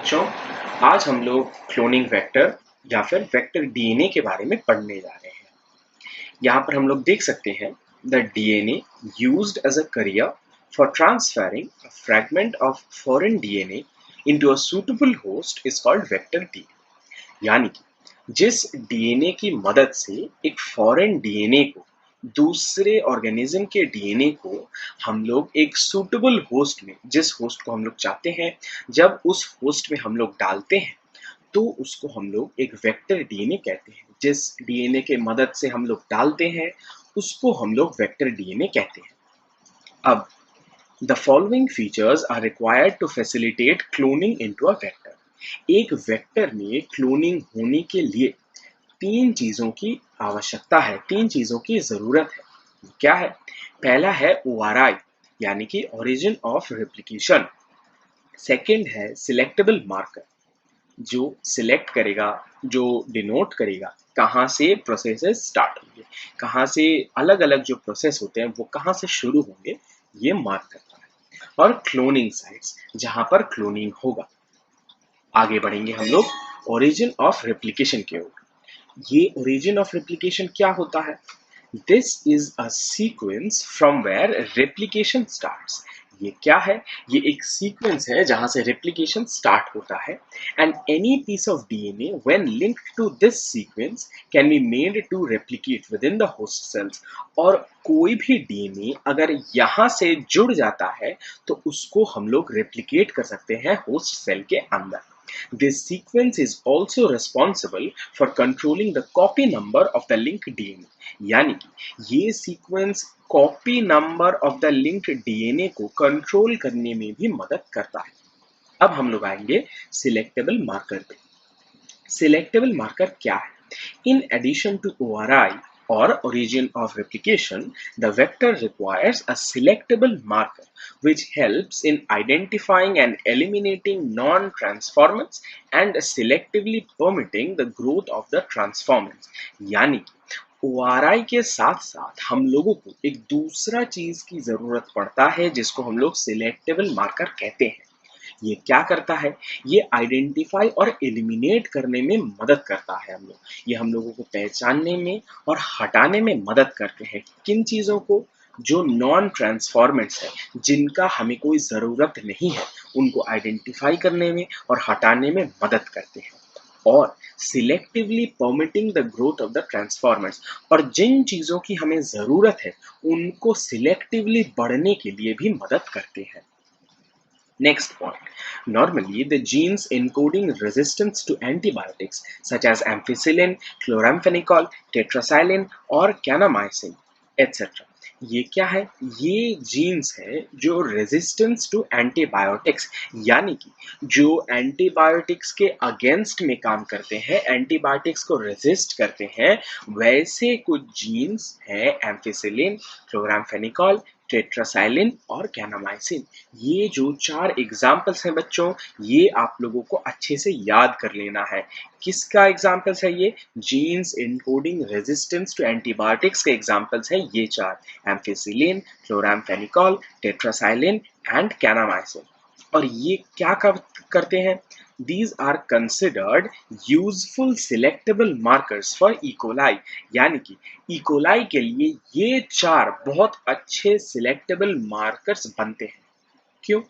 बच्चों, आज हम लोग क्लोनिंग वेक्टर या फिर वेक्टर डीएनए के बारे में पढ़ने जा रहे हैं। यहाँ पर हम लोग देख सकते हैं the DNA used as a carrier for transferring a fragment of foreign DNA into a suitable host is called vector DNA. यानी कि जिस डीएनए की मदद से एक फॉरेन डीएनए को दूसरे ऑर्गेनिज्म के डीएनए को हम लोग एक सूटेबल होस्ट में, जिस होस्ट को हम लोग चाहते हैं, जब उस होस्ट में हम लोग डालते हैं तो उसको हम लोग एक वेक्टर डीएनए कहते हैं। जिस डीएनए के मदद से हम लोग डालते हैं उसको हम लोग वेक्टर डीएनए कहते हैं। अब the following features are required to facilitate cloning into a vector. एक वेक्टर में क्लोनिंग होने के लिए तीन चीजों की आवश्यकता है, तीन चीजों की जरूरत है। क्या है? पहला है ओआरआई यानी कि ओरिजिन ऑफ रेप्लिकेशन। सेकंड है सिलेक्टेबल मार्कर, जो सिलेक्ट करेगा, जो डिनोट करेगा कहाँ से प्रोसेसेस स्टार्ट होंगे, कहाँ से अलग अलग जो प्रोसेस होते हैं वो कहाँ से शुरू होंगे, ये मार्क करता है। और क्लोनिंग साइट्स, जहाँ पर क्लोनिंग होगा। आगे बढ़ेंगे हम लोग ओरिजिन ऑफ रेप्लिकेशन की ओर। ये ओरिजिन ऑफ रेप्लिकेशन क्या होता है? This is a sequence from where replication starts. ये क्या है? ये एक सीक्वेंस है जहां से रेप्लिकेशन स्टार्ट होता है। And any piece of DNA when linked to this sequence can be made to replicate within the host cells. और कोई भी डीएनए अगर यहाँ से जुड़ जाता है तो उसको हम लोग रेप्लिकेट कर सकते हैं होस्ट सेल के अंदर। This sequence is also responsible for controlling the copy number of the linked DNA. यानी कि ये sequence copy number of the linked DNA को कंट्रोल करने में भी मदद करता है। अब हम लोग आएंगे सिलेक्टेबल मार्कर पे। सिलेक्टेबल मार्कर क्या है? In addition to ORI or origin of replication, the vector requires a selectable marker which helps in identifying and eliminating non-transformants and selectively permitting the growth of the transformants. यानी कि ORI के साथ साथ हम लोगों को एक दूसरा चीज की जरूरत पड़ता है जिसको हम लोग सिलेक्टेबल मार्कर कहते हैं। ये क्या करता है? ये आइडेंटिफाई और एलिमिनेट करने में मदद करता है। ये हम लोगों को पहचानने में और हटाने में मदद करते हैं। किन चीज़ों को? जो नॉन ट्रांसफॉर्मेंट्स है, जिनका हमें कोई ज़रूरत नहीं है, उनको आइडेंटिफाई करने में और हटाने में मदद करते हैं। और selectively permitting the growth of the transformants, और जिन चीज़ों की हमें ज़रूरत है उनको सिलेक्टिवली बढ़ने के लिए भी मदद करते हैं। Next point. Normally, the genes encoding resistance to antibiotics such as ampicillin, chloramphenicol, tetracycline और kanamycin, etc. ये क्या है? ये जीन्स है जो रेजिस्टेंस टू एंटीबायोटिक्स, यानी कि जो एंटीबायोटिक्स के अगेंस्ट में काम करते हैं, एंटीबायोटिक्स को रेजिस्ट करते हैं, वैसे कुछ जीन्स हैं एम्फिसिलिन, क्लोराम्फेनिकॉल, टेट्रासाइलिन और कैनामाइसिन। ये जो चार एग्जाम्पल्स हैं बच्चों, ये आप लोगों को अच्छे से याद कर लेना है। किसका एग्जाम्पल्स है ये? Genes encoding resistance to antibiotics के एग्जाम्पल्स हैं ये चार: ampicillin, chloramphenicol, tetracycline and kanamycin. और ये क्या करते हैं? These are considered useful selectable markers for E. coli, यानी कि E. coli के लिए ये चार बहुत अच्छे selectable markers बनते हैं। क्यों?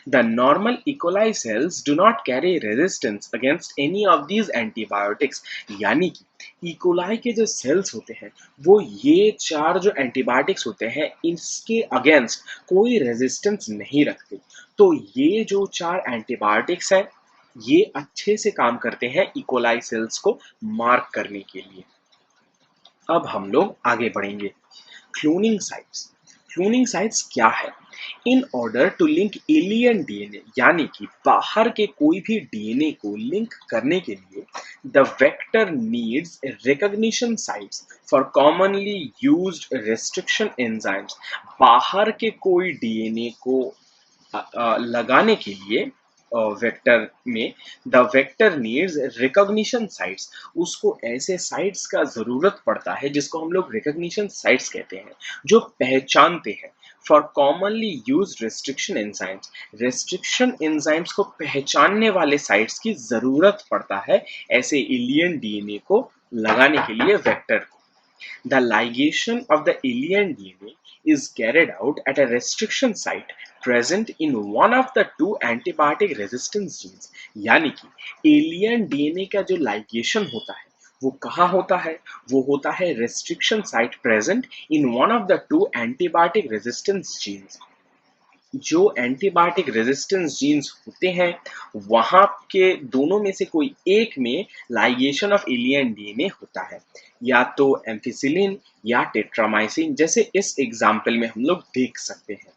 The normal E. coli cells do not carry resistance against any of these antibiotics, यानी कि E. coli के जो cells होते हैं वो ये चार जो antibiotics होते हैं इसके against कोई resistance नहीं रखते। तो ये जो चार antibiotics हैं ये अच्छे से काम करते हैं E. coli सेल्स को मार्क करने के लिए। अब हम लोग आगे बढ़ेंगे। Cloning sites. क्लोनिंग साइट्स क्या है? In order to link alien DNA, यानी कि बाहर के कोई भी डीएनए को लिंक करने के लिए the vector needs recognition sites for commonly used restriction enzymes. बाहर के कोई डीएनए को लगाने के लिए वेक्टर में the vector needs recognition sites, उसको ऐसे साइट्स का जरूरत पड़ता है जिसको हम लोग रिकॉग्निशन साइट्स कहते हैं, जो पहचानते हैं for commonly used restriction enzymes, restriction enzymes को पहचानने वाले साइट्स की जरूरत पड़ता है ऐसे एलियन डीएनए को लगाने के लिए वेक्टर को। The ligation of the alien DNA is carried out at a restriction site present in one of the two antibiotic resistance genes। यानी कि एलियन डीएनए का जो लाइगेशन होता है वो कहाँ होता है? वो होता है restriction site present in one of the two antibiotic resistance genes। जो एंटीबायोटिक रेजिस्टेंस जीन्स होते हैं वहां के दोनों में से कोई एक में लाइगेशन ऑफ एलियन डीएनए होता है, या तो एम्फिसिलिन या टेट्रामाइसिन, जैसे इस एग्जाम्पल में हम लोग देख सकते हैं।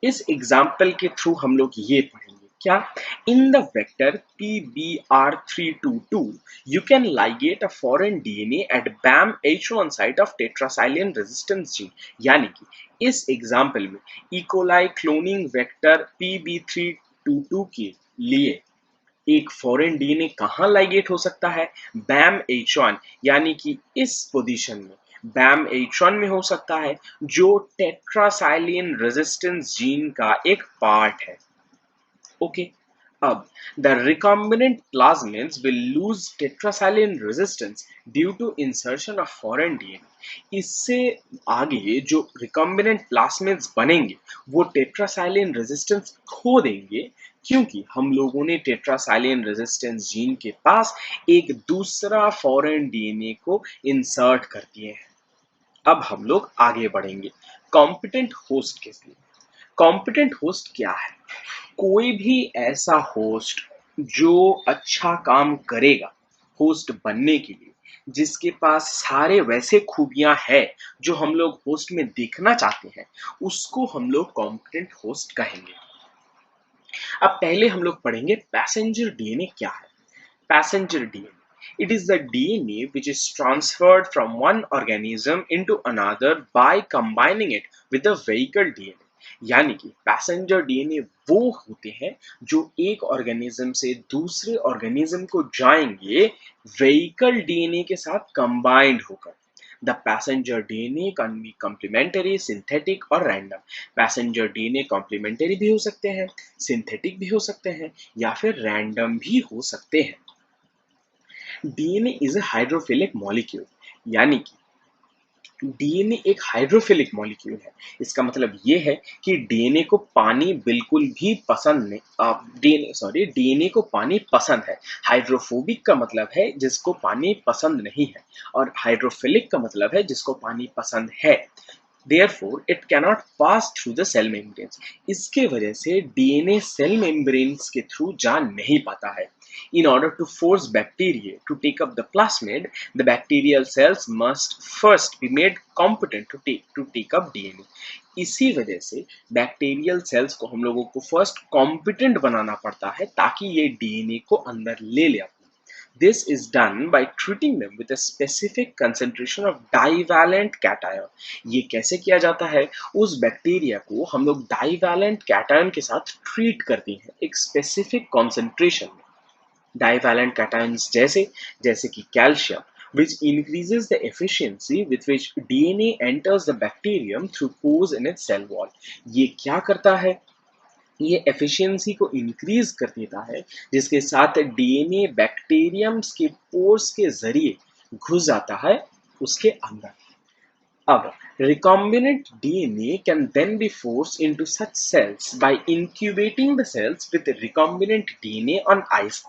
इस एग्जाम्पल के थ्रू हम लोग ये पढ़ेंगे क्या, in the vector PBR322 you can ligate a foreign DNA at BAM H1 site of tetracycline resistance gene. यानी कि इस एग्जाम्पल में इकोलाई क्लोनिंग वेक्टर PB322 के लिए एक फॉरेन डीएनए कहाँ लाइगेट हो सकता है? BAM H1, यानी कि इस पोजीशन में BAM H1 में हो सकता है जो टेट्रासाइलिन रेजिस्टेंस जीन का एक पार्ट है। ओके, अब the recombinant plasmids will lose tetracycline resistance due to insertion of foreign DNA. इससे आगे जो रिकॉम्बिनेंट प्लाज्मिड्स बनेंगे वो टेट्रासाइलिन रेजिस्टेंस खो देंगे, क्योंकि हम लोगों ने टेट्रासाइलिन रेजिस्टेंस जीन के पास एक दूसरा फॉरेन डीएनए को इंसर्ट कर दिए हैं। अब हम लोग आगे बढ़ेंगे कॉम्पिटेंट होस्ट के लिए। कॉम्पिटेंट होस्ट क्या है? कोई भी ऐसा होस्ट जो अच्छा काम करेगा होस्ट बनने के लिए, जिसके पास सारे वैसे खूबियां हैं जो हम लोग होस्ट में देखना चाहते हैं, उसको हम लोग कॉम्पिटेंट होस्ट कहेंगे। अब पहले हम लोग पढ़ेंगे पैसेंजर डीएनए क्या है। Passenger DNA. It is the DNA which is transferred from one organism into another by combining it with the vehicle DNA। यानी कि पैसेंजर डीएनए वो होते हैं जो एक ऑर्गेनिज्म से दूसरे ऑर्गेनिज्म को जाएंगे वेहिकल डीएनए के साथ कंबाइंड होकर। The passenger DNA can be complementary, synthetic और रैंडम। पैसेंजर डीएनए कॉम्प्लीमेंटरी भी हो सकते हैं, सिंथेटिक भी हो सकते हैं, या फिर रैंडम भी हो सकते हैं। DNA is a hydrophilic molecule, यानी कि डीएनए एक हाइड्रोफिलिक मॉलिक्यूल है। इसका मतलब ये है कि डीएनए को पानी बिल्कुल भी पसंद नहीं, डीएनए को पानी पसंद है। हाइड्रोफोबिक का मतलब है जिसको पानी पसंद नहीं है, और हाइड्रोफिलिक का मतलब है जिसको पानी पसंद है। Therefore, it cannot pass through the cell membranes। इसके वजह से डीएनए सेल मेम्ब्रेन्स के थ्रू जा नहीं पाता है। In order to force bacteria to take up the plasmid, the bacterial cells must first be made competent to take up DNA। इसी वजह से बैक्टीरियल सेल्स को हम लोगों को फर्स्ट कॉम्पिटेंट बनाना पड़ता है ताकि ये डीएनए को अंदर ले ले। This is done by treating them with a specific concentration of divalent cation। ये कैसे किया जाता है? उस बैक्टीरिया को हम लोग डाइवैलेंट कैटायन के साथ ट्रीट करते हैं एक स्पेसिफिक कॉन्सेंट्रेशन में। डाइवैलेंट कैटायंस जैसे कि calcium, which increases the efficiency with which DNA enters the bacterium through pores in its cell wall। ये क्या करता है? ये एफिशिएंसी को इंक्रीज कर देता है, जिसके साथ डीएनए बैक्टीरियम्स के पोर्स के जरिए घुस जाता है उसके अंदर। अब recombinant DNA can then be forced into such cells by incubating the cells with recombinant DNA on ice।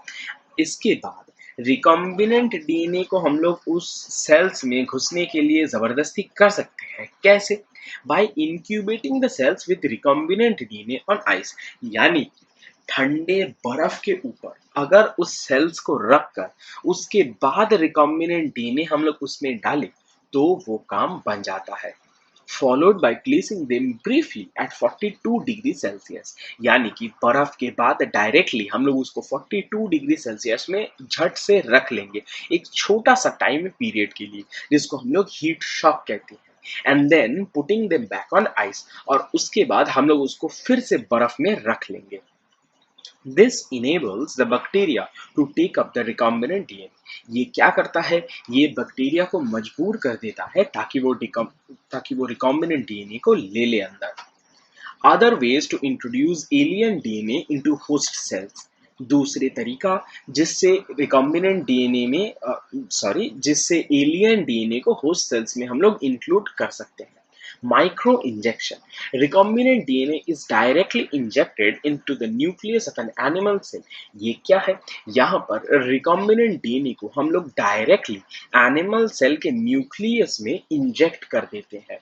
इसके बाद रिकॉम्बिनेंट डीएनए को हम लोग उस सेल्स में घुसने के लिए जबरदस्ती कर सकते हैं। कैसे? By incubating the cells with recombinant DNA on ice. यानी ठंडे बर्फ के ऊपर अगर उस सेल्स को रखकर उसके बाद रिकॉम्बिनेंट डीएनए हम लोग उसमें डालें तो वो काम बन जाता है। followed by placing them briefly at 42 degree Celsius. यानी कि बर्फ के बाद डायरेक्टली हम लोग उसको 42 डिग्री सेल्सियस में झट से रख लेंगे एक छोटा सा टाइम पीरियड के लिए, जिसको हम लोग हीट शॉक कहते हैं। And then putting them back on ice, और उसके बाद हम लोग उसको फिर से बर्फ में रख लेंगे। This enables the bacteria to take up the recombinant DNA। ये क्या करता है? ये बैक्टीरिया को मजबूर कर देता है ताकि वो recombinant DNA को ले ले अंदर। Other ways to introduce alien DNA into host cells. दूसरे तरीका जिससे रिकॉम्बिनेंट डीएनए में जिससे एलियन डीएनए को होस्ट सेल्स में हम लोग इंक्लूड कर सकते हैं. Micro injection. Recombinant DNA is directly injected into the nucleus of an animal cell. ये क्या है? यहाँ पर recombinant DNA को हम लोग डायरेक्टली एनिमल सेल के न्यूक्लियस में इंजेक्ट कर देते हैं.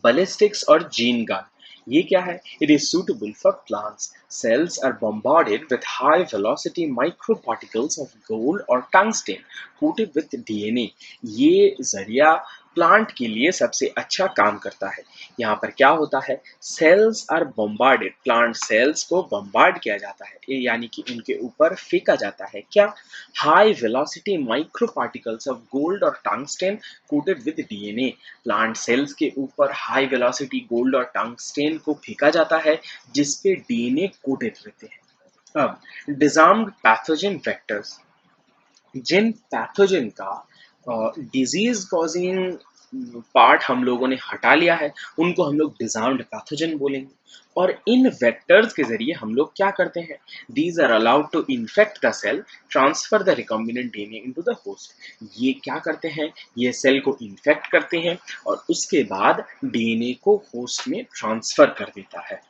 Ballistics or gene gun. ये क्या है? It is suitable for plants. Cells are bombarded with high velocity microparticles of gold or tungsten coated with DNA. ये जरिया प्लांट के लिए सबसे अच्छा काम करता है. यहाँ पर क्या होता है? Cells are bombarded, plant cells को बॉम्बार्ड किया जाता है, यानी कि उनके ऊपर फेंका जाता है क्या? High velocity micro particles of gold और tungsten coated with DNA. Plant cells के ऊपर हाई वेलोसिटी गोल्ड और टंगस्टेन को फेंका जाता है जिसपे डीएनए कोटेड रहते हैं. अब डिजार्म्ड पैथोजन वेक्टर्स. जिन पैथोजन का डिजीज कॉजिंग पार्ट हम लोगों ने हटा लिया है उनको हम लोग डिजार्म्ड पैथोजन बोलेंगे. और इन वेक्टर्स के जरिए हम लोग क्या करते हैं? These are allowed to infect the cell, transfer the recombinant DNA into the host. ये क्या करते हैं? ये सेल को इन्फेक्ट करते हैं और उसके बाद डीएनए को होस्ट में ट्रांसफर कर देता है.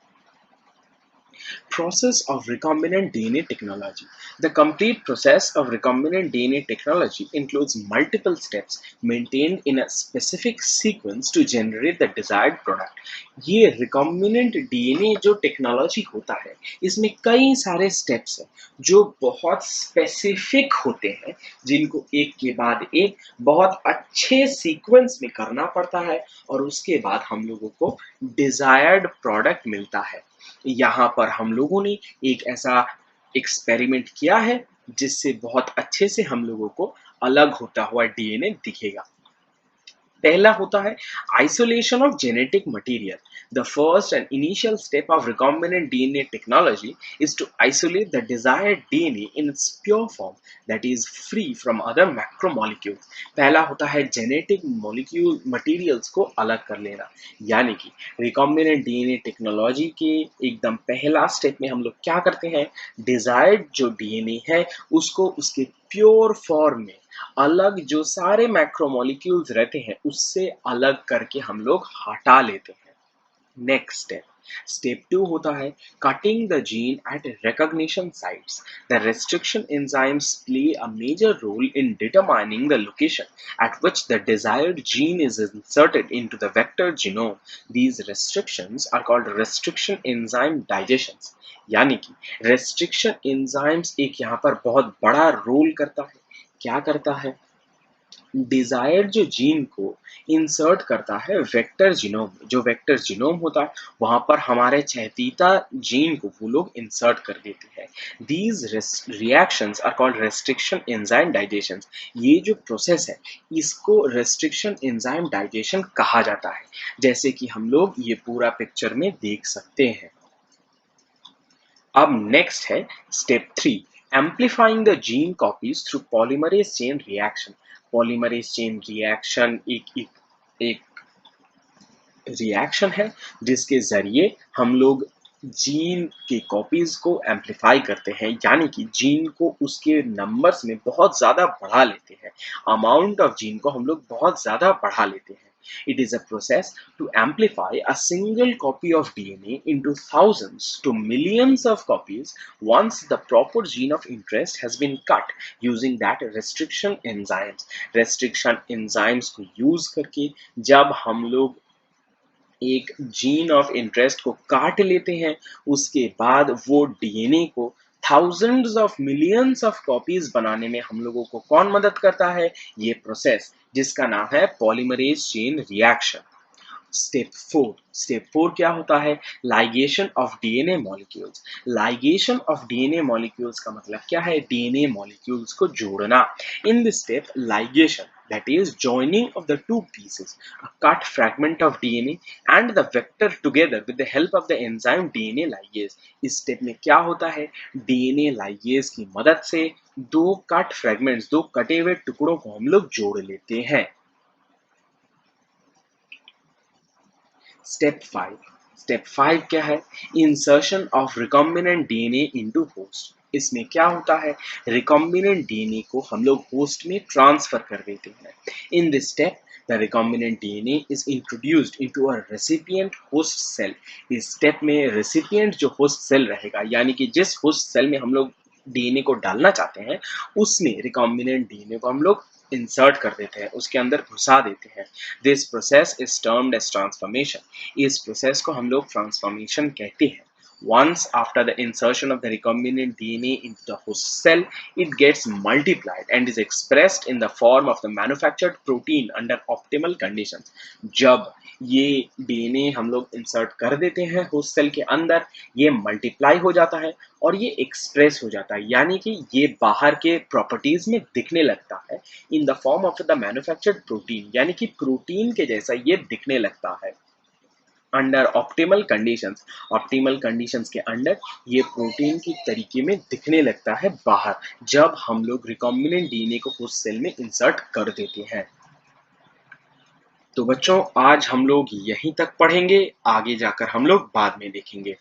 Process of recombinant DNA technology. The complete process of recombinant DNA technology includes multiple steps maintained in a specific sequence to generate the desired product. ये recombinant DNA जो टेक्नोलॉजी होता है इसमें कई सारे स्टेप्स हैं जो बहुत स्पेसिफिक होते हैं, जिनको एक के बाद एक बहुत अच्छे सीक्वेंस में करना पड़ता है और उसके बाद हम लोगों को डिजायर्ड प्रोडक्ट मिलता है. यहाँ पर हम लोगों ने एक ऐसा एक्सपेरिमेंट किया है जिससे बहुत अच्छे से हम लोगों को अलग होता हुआ डीएनए दिखेगा. पहला होता है isolation of genetic material. The first and initial step of recombinant DNA technology is to isolate the desired DNA in its pure form that is free from other macromolecules. पहला होता है जेनेटिक मॉलिक्यूल मटेरियल्स को अलग कर लेना, यानी कि recombinant DNA technology के एकदम पहला स्टेप में हम लोग क्या करते हैं? डिजायर्ड जो डीएनए है उसको उसके प्योर फॉर्म में अलग जो सारे मैक्रोमोलिक्यूल्स रहते हैं उससे अलग करके हम लोग हटा लेते हैं. नेक्स्ट स्टेप 2 होता है cutting the gene at recognition sites. The restriction enzymes play a major role in determining the location at which the desired gene is inserted into the vector genome. These restrictions are called restriction enzyme digestions. यानी कि restriction enzymes एक यहाँ पर बहुत बड़ा role करता है. क्या करता है? डिजायर्ड जो जीन को इंसर्ट करता है वेक्टर जीनोम. जो वेक्टर जीनोम होता है वहां पर हमारे चहेतीता जीन को वो लोग इंसर्ट कर देते हैं. These reactions are called restriction enzyme digestion. ये जो प्रोसेस है इसको रेस्ट्रिक्शन एंजाइम डाइजेशन कहा जाता है, जैसे कि हम लोग ये पूरा पिक्चर में देख सकते हैं. अब नेक्स्ट है step 3 एम्प्लीफाइंग the gene copies through polymerase chain reaction. Polymerase chain reaction एक रिएक्शन है जिसके जरिए हम लोग जीन के कॉपीज को एम्प्लीफाई करते हैं, यानी कि जीन को उसके नंबर्स में बहुत ज्यादा बढ़ा लेते हैं. अमाउंट ऑफ जीन को हम लोग बहुत ज्यादा बढ़ा लेते हैं. It is a process to amplify a single copy of DNA into thousands to millions of copies once the proper gene of interest has been cut using that restriction enzymes. Restriction enzymes को use करके जब हम लोग एक gene of interest को काट लेते हैं उसके बाद वो डीएनए को thousands of millions of copies बनाने में हम लोगों को कौन मदद करता है? ये प्रोसेस जिसका नाम है पॉलीमरेज चेन रिएक्शन. स्टेप 4 क्या होता है? Ligation of DNA molecules. Ligation of DNA molecules का मतलब क्या है? डीएनए मॉलिक्यूल्स को जोड़ना. इन this step ligation, that is joining of the two pieces, a cut fragment of DNA and the vector together with the help of the enzyme DNA ligase. इस step में क्या होता है? DNA ligase की मदद से दो कट फ्रैगमेंट्स, दो कटे हुए टुकड़ों को हम लोग जोड़ लेते हैं. स्टेप 5 स्टेप 5 क्या है? Insertion of recombinant DNA into host. इसमें क्या होता है? रिकॉम्बिनेंट डीएनए को हम लोग होस्ट में ट्रांसफर कर देते हैं। In this step the recombinant DNA is introduced into a recipient host cell. इस स्टेप में रेसिपिएंट जो होस्ट सेल रहेगा, यानी कि जिस होस्ट सेल में हम लोग डीएनए को डालना चाहते हैं, उसमें रिकॉम्बिनेंट डीएनए को हम लोग इंसर्ट कर देते हैं, उसके अंदर घुसा देते हैं। This process is termed as transformation. इस प्रोसेस को हम लोग ट्रांसफॉर्मेशन कहते हैं। Once after the insertion of the recombinant DNA into the host cell, it gets multiplied and is expressed in the form of the manufactured protein under optimal conditions. जब ये DNA हम लोग insert कर देते हैं host cell के अंदर, ये मल्टीप्लाई हो जाता है और ये एक्सप्रेस हो जाता है, यानी कि ये बाहर के प्रॉपर्टीज में दिखने लगता है in the form of the manufactured protein, यानी कि प्रोटीन के जैसा ये दिखने लगता है। अंडर ऑप्टिमल कंडीशंस के अंडर ये प्रोटीन की तरीके में दिखने लगता है बाहर, जब हम लोग रिकॉम्बिनेंट डीएनए को होस्ट सेल में इंसर्ट कर देते हैं। तो बच्चों, आज हम लोग यहीं तक पढ़ेंगे, आगे जाकर हम लोग बाद में देखेंगे।